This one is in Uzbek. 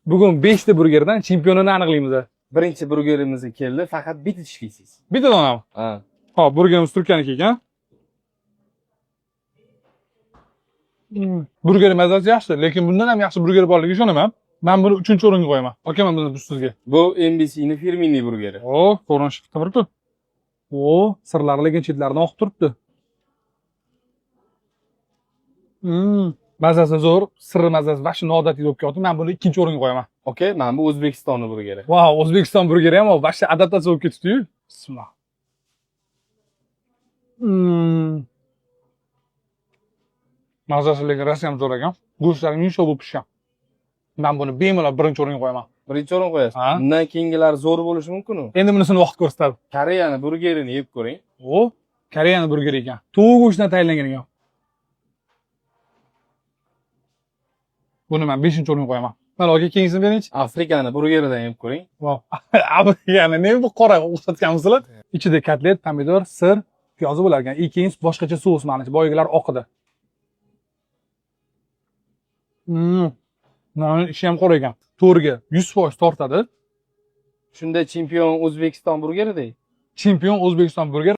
Bugun 5 ta burgerdan chempionini aniqlaymiz. Birinchi burgerimiz keldi, faqat bitta tishlaysiz. Bittadan ham. Ha. Hop, burgerimiz turkaniki ekan. Burger mazasi yaxshi, lekin bundan ham yaxshi burger borligiga ishonaman. Men buni 3-o'ringa qo'yaman. Okaman buni sizga. Bu MBC'ning firminniy burgeri. O, ko'rinishi turibdi. O, sirlari lekin chetlaridan oqib turibdi. Mazasi zo'r, sirri mazasi va shu noodatiy bo'lib ketdi. Men buni 2-o'ringa qo'yaman. Okey, mana bu O'zbekistonning burgeri. Vau, O'zbekiston burgeri ham boshqa adaptatsiya bo'lib ketdi-yu. Bismillah. Mazasi lekin rosa ham zo'r ekan. Go'shtlari yumshoq bo'lib pishgan. Men buni bemalol 1-o'ringa qo'yaman. Birinchi o'rin qo'yasiz. Ha? Bundan keyingilari zo'r bo'lishi mumkin-ku. Endi bunisini vaqt ko'rsatadi. Koreyani burgerini yeb ko'ring. O, Koreyani burgeri ekan. Tovuq go'shtidan tayyorlangan ekan. Buni men 5-o'ringa qo'yaman. Mana aka keyingisini bering. Afrikani burgeridan yeb ko'ring. Vau. Afrikani nima bu qora o'xshatganmisizlar? Ichida kotlet, pomidor, sir, piyozi bo'lar ekan. Keyin boshqacha sous mana boygilar oqida. Mana ishi ham qora ekan. To'rga 100% tortadi. Shunda chempion O'zbekiston burgeri dey. Chempion O'zbekiston burger